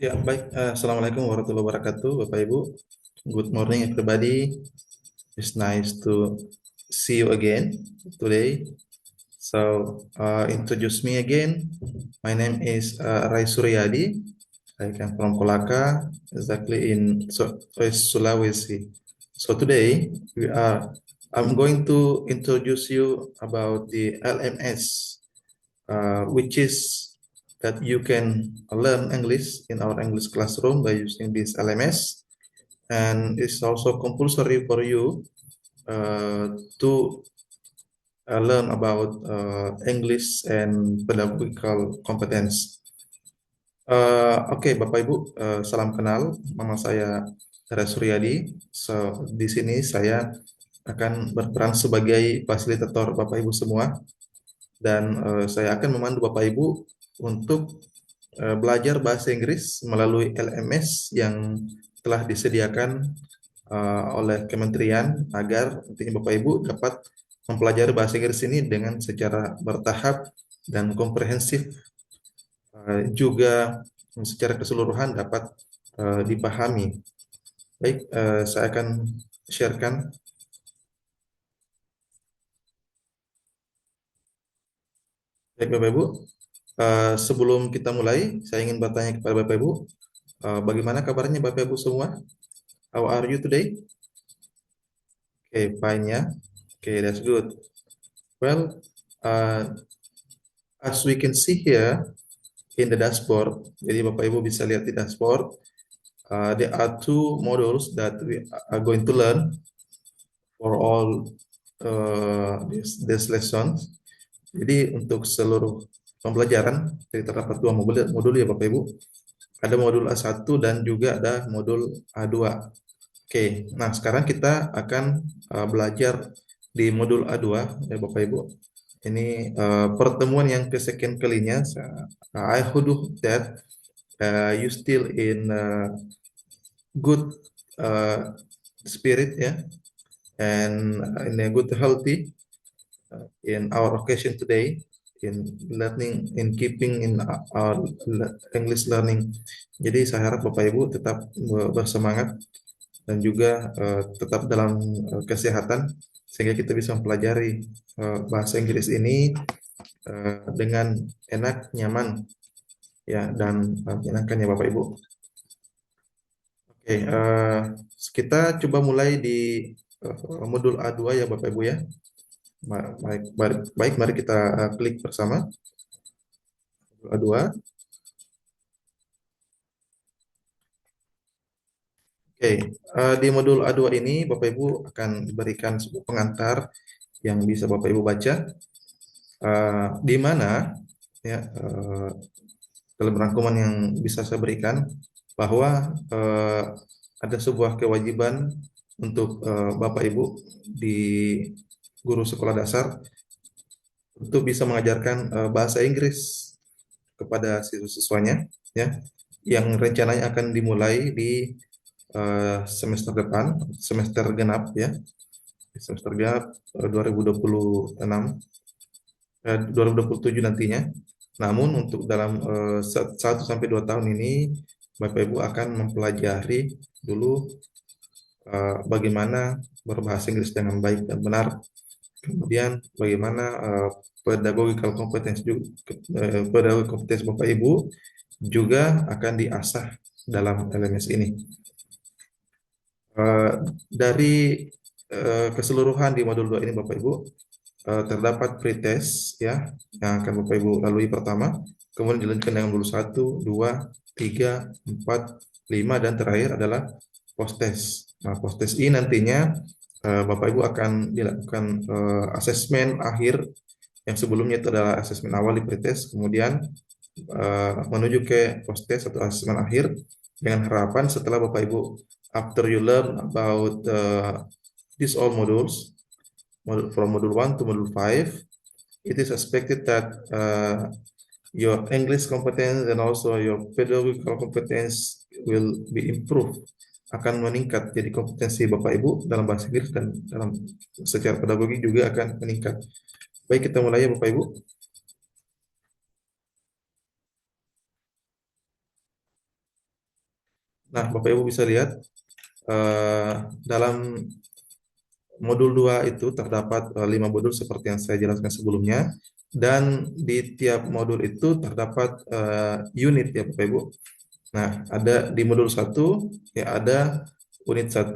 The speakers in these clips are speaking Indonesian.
Ya, baik. Assalamualaikum warahmatullahi wabarakatuh, Bapak Ibu. Good morning, everybody. It's nice to see you again today. So, introduce me again. My name is Rai Suryadi. I come from Kolaka, exactly in West Sulawesi. So today I'm going to introduce you about the LMS, which is that you can learn English in our English classroom by using this LMS, and it's also compulsory for you to learn about English and pedagogical competence. Oke, Bapak Ibu, salam kenal. Nama saya Hera Suryadi. So, di sini saya akan berperan sebagai fasilitator Bapak Ibu semua, dan saya akan memandu Bapak Ibu untuk belajar bahasa Inggris melalui LMS yang telah disediakan oleh kementerian agar nantinya Bapak Ibu dapat mempelajari bahasa Inggris ini dengan secara bertahap dan komprehensif, juga secara keseluruhan dapat dipahami. Baik, saya akan sharekan. Baik, Bapak Ibu, sebelum kita mulai, saya ingin bertanya kepada Bapak Ibu, bagaimana kabarnya Bapak Ibu semua? How are you today? Okay, fine ya. Okay, that's good. Well, uh, as we can see here in the dashboard, jadi Bapak Ibu bisa lihat di dashboard, there are two modules that we are going to learn for all this lesson. Jadi untuk seluruh pembelajaran, jadi terdapat dua modul ya Bapak Ibu. Ada modul A1 dan juga ada modul A2. Oke, nah sekarang kita akan belajar di modul A2 ya Bapak Ibu. Ini pertemuan yang kesekian kalinya. I hope that you still in good uh, spirit ya, and in a good healthy in our occasion today in learning, in keeping in our English learning. Jadi saya harap Bapak Ibu tetap bersemangat dan juga tetap dalam kesehatan sehingga kita bisa mempelajari bahasa Inggris ini dengan enak, nyaman ya, dan menyenangkan ya Bapak Ibu. Oke, kita coba mulai di modul A2 ya Bapak Ibu ya. Baik, mari kita klik bersama modul A2. Oke, di modul A2 ini Bapak Ibu akan diberikan sebuah pengantar yang bisa Bapak Ibu baca, di mana ya, dalam rangkuman yang bisa saya berikan bahwa ada sebuah kewajiban untuk Bapak Ibu di guru sekolah dasar untuk bisa mengajarkan bahasa Inggris kepada siswa-siswanya ya, yang rencananya akan dimulai di semester depan, semester genap ya, semester genap 2026 2027 nantinya. Namun untuk dalam 1 sampai 2 tahun ini Bapak Ibu akan mempelajari dulu bagaimana berbahasa Inggris dengan baik dan benar. Kemudian bagaimana pedagogical competence juga, pedagogical competence Bapak Ibu juga akan diasah dalam LMS ini. Dari keseluruhan di modul 2 ini Bapak Ibu, terdapat pretest ya yang akan Bapak Ibu lalui pertama, kemudian dilanjutkan dengan modul 1, 2, 3, 4, 5, dan terakhir adalah post test. Nah, post test ini nantinya Bapak Ibu akan dilakukan asesmen akhir, yang sebelumnya itu adalah asesmen awal di pretest, kemudian menuju ke post test atau asesmen akhir, dengan harapan setelah Bapak Ibu, after you learn about these all modules, from module 1 to module 5, it is expected that your English competence and also your pedagogical competence will be improved, akan meningkat. Jadi kompetensi Bapak Ibu dalam bahasa Inggris dan dalam secara pedagogi juga akan meningkat. Baik, kita mulai ya Bapak Ibu. Nah, Bapak Ibu bisa lihat dalam modul 2 itu terdapat 5 modul seperti yang saya jelaskan sebelumnya, dan di tiap modul itu terdapat unit ya Bapak Ibu. Nah, ada di modul 1 ya ada unit 1,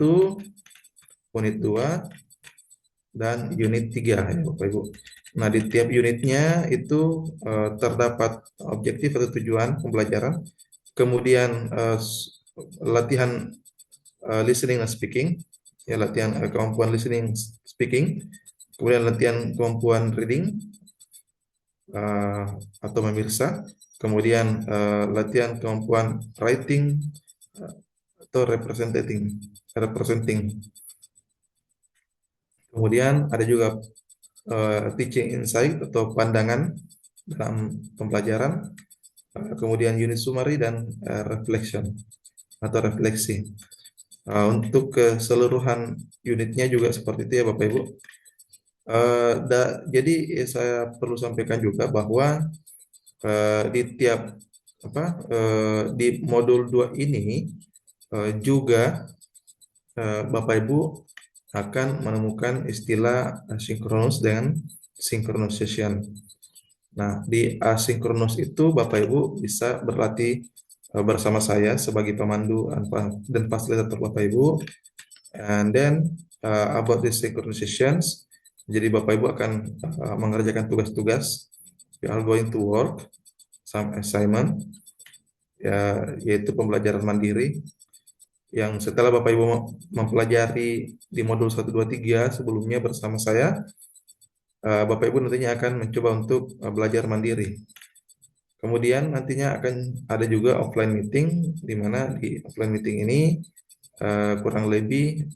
unit 2, dan unit 3 ya Bapak Ibu. Nah, di tiap unitnya itu terdapat objektif atau tujuan pembelajaran, kemudian latihan listening and speaking, ya latihan kemampuan listening speaking, kemudian latihan kemampuan reading uh, atau memirsa, kemudian latihan kemampuan writing atau representing. Kemudian ada juga teaching insight atau pandangan dalam pembelajaran, kemudian unit summary dan reflection atau refleksi. Untuk keseluruhan unitnya juga seperti itu ya Bapak Ibu. Jadi saya perlu sampaikan juga bahwa di tiap di modul 2 ini juga Bapak Ibu akan menemukan istilah asynchronous dan synchronous session. Nah, di asynchronous itu Bapak Ibu bisa berlatih bersama saya sebagai pemandu dan fasilitator Bapak Ibu. And then about the synchronous sessions, jadi Bapak Ibu akan mengerjakan tugas-tugas. You are going to work some assignment, ya, yaitu pembelajaran mandiri yang setelah Bapak Ibu mempelajari di modul 1, 2, 3 sebelumnya bersama saya, Bapak Ibu nantinya akan mencoba untuk belajar mandiri. Kemudian nantinya akan ada juga offline meeting, di mana di offline meeting ini kurang lebih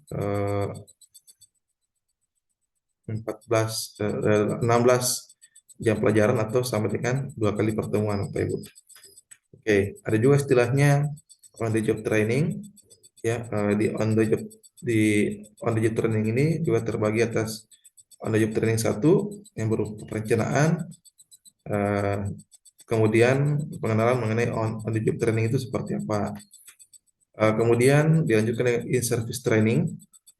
16 jam pelajaran atau sama dengan 2 kali pertemuan Bapak Ibu. Oke, ada juga istilahnya on the job training, ya. On the job training ini juga terbagi atas on the job training 1 yang berupa perencanaan, kemudian pengenalan mengenai on the job training itu seperti apa. Kemudian dilanjutkan dengan in-service training.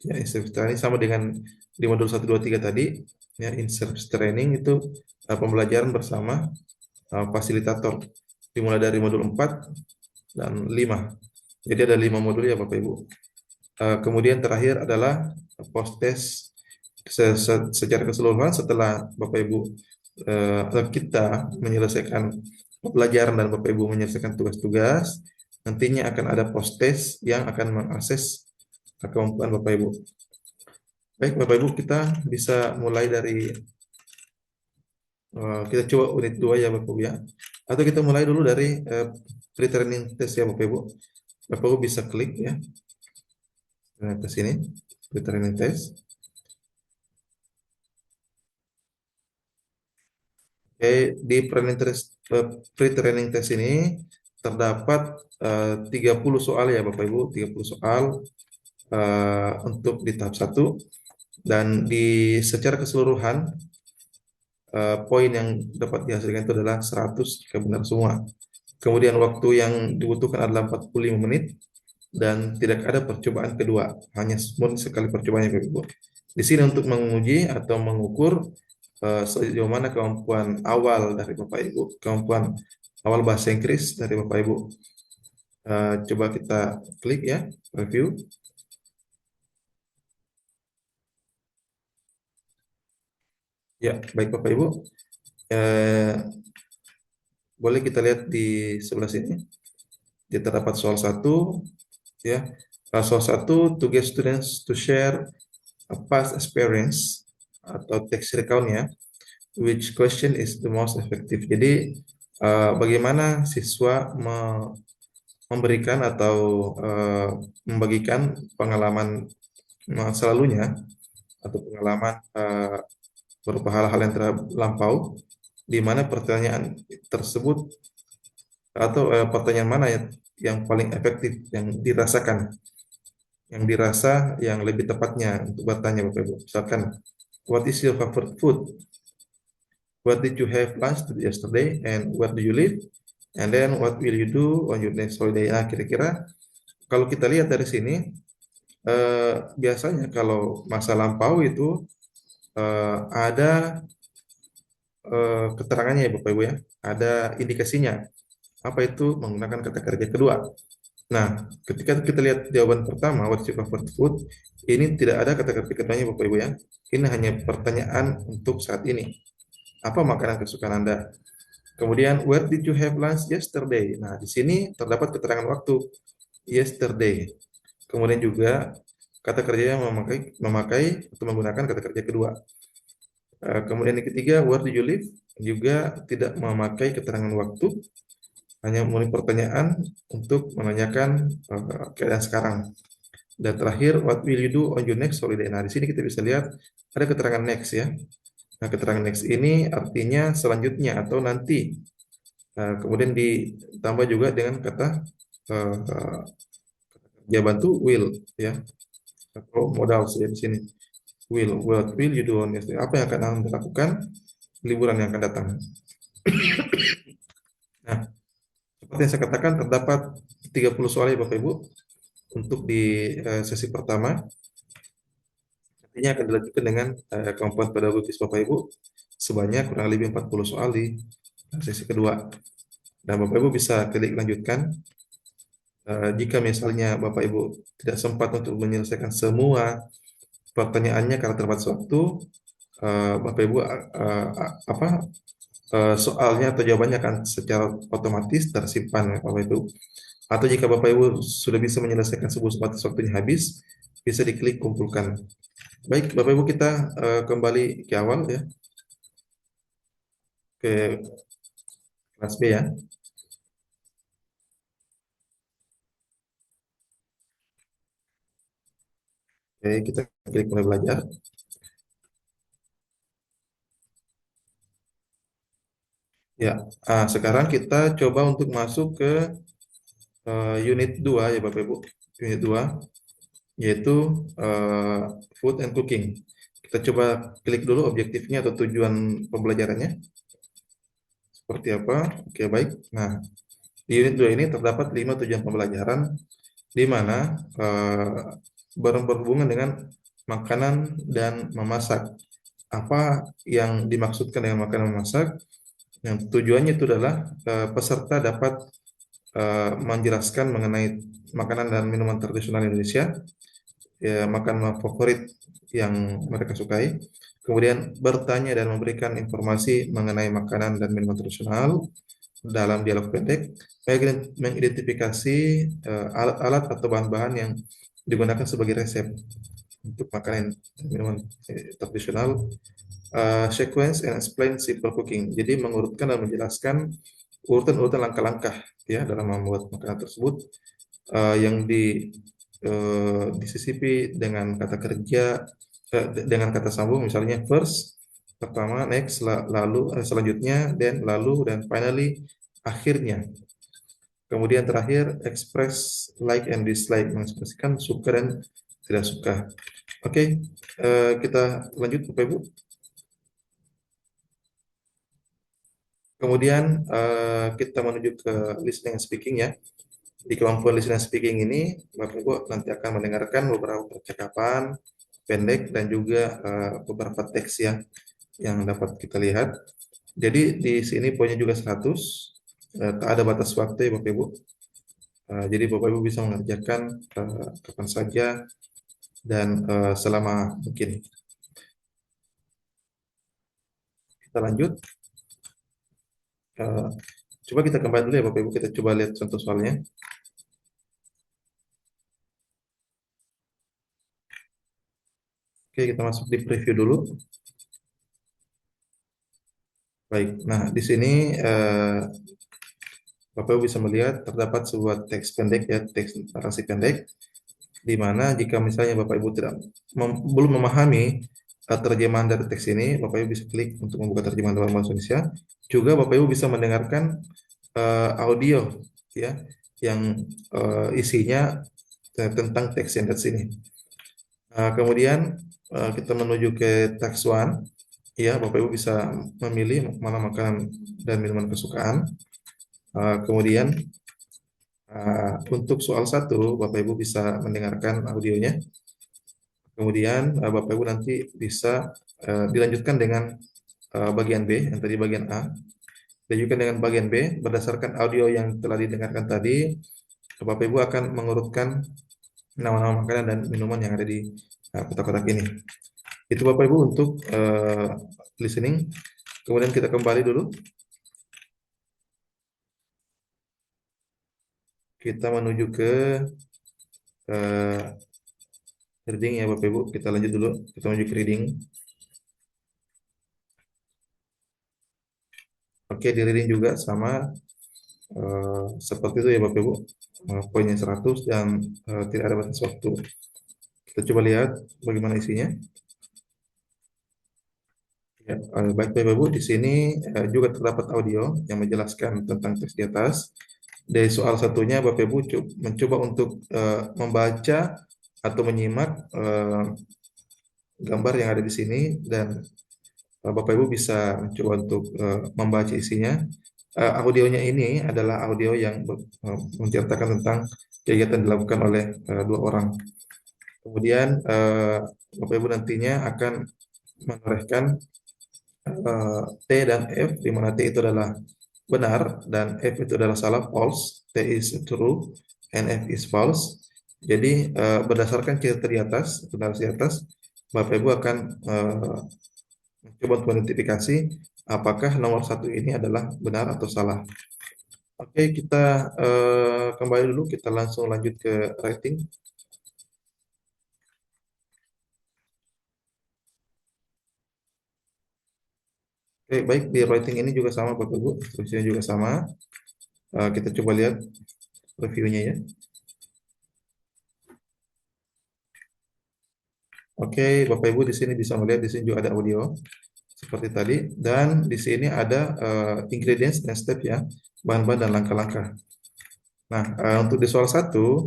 Ya, in-service training sama dengan di modul 1, 2, 3 tadi. Ya, in-service training itu pembelajaran bersama fasilitator. Dimulai dari modul 4 dan 5. Jadi ada 5 modul ya Bapak Ibu. Kemudian terakhir adalah post test secara keseluruhan setelah Bapak Ibu kita menyelesaikan pelajaran dan Bapak Ibu menyelesaikan tugas-tugas, nantinya akan ada post test yang akan mengakses kemampuan Bapak Ibu. Baik Bapak Ibu, kita bisa mulai dari kita coba unit 2 ya Bapak Ibu ya. Atau kita mulai dulu dari pre-training test ya Bapak Ibu. Bapak Ibu bisa klik ya ke sini, pre-training test. Oke, di pre-training test ini terdapat 30 soal ya Bapak Ibu, 30 soal untuk di tahap 1, dan secara keseluruhan poin yang dapat dihasilkan itu adalah 100 jika benar semua. Kemudian waktu yang dibutuhkan adalah 45 menit dan tidak ada percobaan kedua, hanya sekali percobaan Bapak Ibu. Di sini untuk menguji atau mengukur sejauh mana kemampuan awal dari Bapak Ibu, kemampuan awal bahasa Inggris dari Bapak Ibu. Coba kita klik ya, review. Ya, baik Bapak Ibu. Boleh kita lihat di sebelah sini. Dia terdapat soal 1, ya. Soal 1, to get students to share a past experience atau text recount ya. Which question is the most effective? Jadi bagaimana siswa memberikan atau membagikan pengalaman masa lalunya atau pengalaman berupa hal-hal yang terlampau, di mana pertanyaan tersebut atau pertanyaan mana yang paling efektif, yang dirasa yang lebih tepatnya untuk bertanya Bapak Ibu. Misalkan, what is your favorite food? What did you have lunch yesterday? And where do you live? And then what will you do on your next holiday? Nah, kira-kira kalau kita lihat dari sini, biasanya kalau masa lampau itu ada keterangannya ya Bapak Ibu ya, ada indikasinya. Apa itu? Menggunakan kata kerja kedua. Nah, ketika kita lihat jawaban pertama, what's your comfort food? Ini tidak ada kata kerja keduanya Bapak Ibu ya. Ini hanya pertanyaan untuk saat ini. Apa makanan kesukaan Anda? Kemudian, where did you have lunch yesterday? Nah, di sini terdapat keterangan waktu yesterday. Kemudian juga kata kerjanya memakai memakai atau menggunakan kata kerja kedua. Kemudian yang ketiga, where do you live? Juga tidak memakai keterangan waktu, hanya memenuhi pertanyaan untuk menanyakan keadaan sekarang. Dan terakhir, what will you do on your next holiday? Nah, di sini kita bisa lihat ada keterangan next ya. Nah, keterangan next ini artinya selanjutnya atau nanti. Kemudian ditambah juga dengan kata uh, ya bantu will ya atau modal ya di sini. What will you do on next day? Apa yang akan Anda lakukan liburan yang akan datang? Nah, seperti yang saya katakan terdapat 30 soal ya Bapak Ibu untuk di sesi pertama. Nantinya akan dilanjutkan dengan kemampuan pedagogis Bapak Ibu sebanyak kurang lebih 40 soal di sesi kedua. Dan Bapak Ibu bisa klik lanjutkan. Jika misalnya Bapak Ibu tidak sempat untuk menyelesaikan semua pertanyaannya karena terbatas waktu, Bapak Ibu apa soalnya atau jawabannya akan secara otomatis tersimpan ya Bapak Ibu. Atau jika Bapak Ibu sudah bisa menyelesaikan sebuah batas waktunya habis, bisa diklik kumpulkan. Baik, Bapak Ibu kita kembali ke awal ya, ke kelas B ya. Oke, kita klik mulai belajar. Ya, sekarang kita coba untuk masuk ke unit 2 ya Bapak Ibu. Unit 2 yaitu eh, food and cooking. Kita coba klik dulu objektifnya atau tujuan pembelajarannya seperti apa. Oke, baik. Nah, di unit 2 ini terdapat 5 tujuan pembelajaran di mana berhubungan dengan makanan dan memasak. Apa yang dimaksudkan dengan makanan memasak? Yang tujuannya itu adalah peserta dapat menjelaskan mengenai makanan dan minuman tradisional Indonesia, ya, makanan favorit yang mereka sukai, kemudian bertanya dan memberikan informasi mengenai makanan dan minuman tradisional dalam dialog pendek, mengidentifikasi alat-alat atau bahan-bahan yang digunakan sebagai resep untuk makanan dan minuman tradisional, sequence and explain simple cooking. Jadi mengurutkan dan menjelaskan urutan-urutan langkah-langkah ya dalam membuat makanan tersebut yang disisipi dengan kata kerja dengan kata sambung misalnya first pertama, next lalu, selanjutnya, then lalu, dan finally akhirnya. Kemudian terakhir express like and dislike, mengekspresikan suka dan tidak suka. Oke, kita lanjut Bapak Ibu. Kemudian kita menuju ke listening and speaking ya. Di kemampuan listening and speaking ini, Bapak Ibu nanti akan mendengarkan beberapa percakapan pendek dan juga beberapa teks ya yang dapat kita lihat. Jadi di sini poinnya juga 100, tak ada batas waktu ya Bapak Ibu. Jadi Bapak Ibu bisa mengerjakan kapan saja dan selama mungkin. Kita lanjut. Eh, Coba kita kembali dulu ya Bapak Ibu, kita coba lihat contoh soalnya. Oke, kita masuk di preview dulu. Baik, nah di sini Bapak Ibu bisa melihat terdapat sebuah teks pendek ya, teks narasi pendek, di mana jika misalnya Bapak Ibu tidak belum memahami terjemahan dari teks ini, Bapak Ibu bisa klik untuk membuka terjemahan dalam bahasa Indonesia. Juga Bapak Ibu bisa mendengarkan audio ya yang isinya tentang teks yang dari sini. Kemudian kita menuju ke tax one, ya Bapak Ibu bisa memilih mana makanan dan minuman kesukaan. Kemudian Untuk soal satu, Bapak Ibu bisa mendengarkan audionya. Kemudian Bapak Ibu nanti bisa dilanjutkan dengan bagian B, yang tadi bagian A. Dilanjutkan dengan bagian B, berdasarkan audio yang telah didengarkan tadi, Bapak Ibu akan mengurutkan nama-nama makanan dan minuman yang ada di kotak-kotak ini. Itu Bapak Ibu untuk listening. Kemudian kita kembali dulu. Kita menuju ke eh, reading ya Bapak Ibu. Kita lanjut dulu. Kita menuju ke reading. Oke, di reading juga sama seperti itu ya Bapak Ibu. Poinnya 100 dan tidak ada batas waktu. Kita coba lihat bagaimana isinya. Ya, baik Bapak Ibu, di sini juga terdapat audio yang menjelaskan tentang teks di atas. Dari soal satunya, Bapak Ibu mencoba untuk membaca atau menyimak gambar yang ada di sini dan Bapak Ibu bisa mencoba untuk membaca isinya. Audionya ini adalah audio yang menceritakan tentang kegiatan dilakukan oleh dua orang. Kemudian Bapak Ibu nantinya akan menorehkan T dan F, di mana T itu adalah benar dan F itu adalah salah, false. T is true and F is false. Jadi berdasarkan cerita di atas, benar di atas, Bapak Ibu akan mencoba untuk mengidentifikasi apakah nomor satu ini adalah benar atau salah. Oke, kita kembali dulu, kita langsung lanjut ke writing. Oke, baik, di writing ini juga sama Bapak Ibu, instruksinya juga sama. Kita coba lihat reviewnya ya. Oke, Bapak Ibu di sini bisa melihat di sini juga ada audio seperti tadi dan di sini ada ingredients dan step ya, bahan-bahan dan langkah-langkah. Nah, untuk di soal satu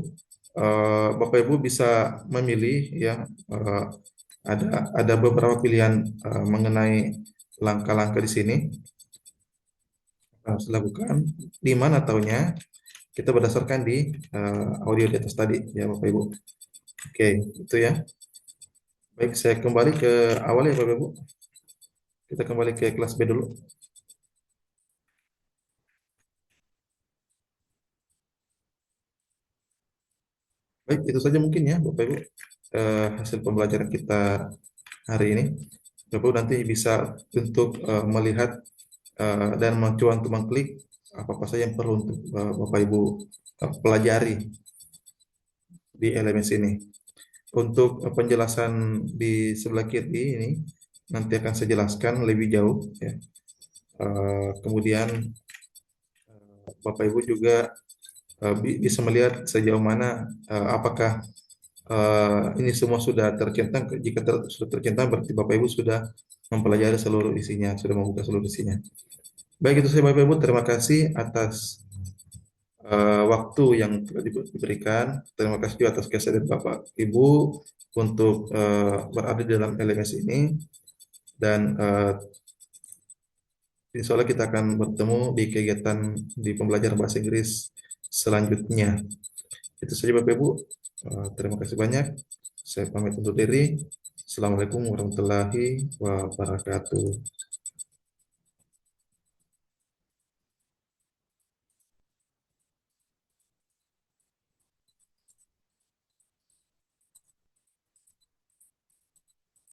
Bapak Ibu bisa memilih ya ada beberapa pilihan mengenai langkah-langkah di sini harus dilakukan. Di mana tahunya kita berdasarkan di audio di atas tadi ya Bapak Ibu. Oke, itu ya. Baik, saya kembali ke awal ya Bapak Ibu. Kita kembali ke kelas B dulu. Baik, itu saja mungkin ya Bapak Ibu hasil pembelajaran kita hari ini. Bapak Ibu nanti bisa untuk melihat dan mencoba untuk mengklik apa-apa saja yang perlu untuk Bapak Ibu pelajari di LMS ini. Untuk penjelasan di sebelah kiri ini nanti akan saya jelaskan lebih jauh ya. Kemudian Bapak Ibu juga bisa melihat sejauh mana apakah ini semua sudah tercentang. Jika sudah tercentang berarti Bapak Ibu sudah mempelajari seluruh isinya, sudah membuka seluruh isinya. Baik, itu saya Bapak Ibu, terima kasih atas waktu yang telah diberikan. Terima kasih juga atas kesediaan Bapak Ibu untuk berada di dalam LMS ini dan insya Allah kita akan bertemu di kegiatan di pembelajaran bahasa Inggris selanjutnya. Itu saja Bapak Ibu. Terima kasih banyak. Saya pamit undur diri. Assalamualaikum warahmatullahi wabarakatuh.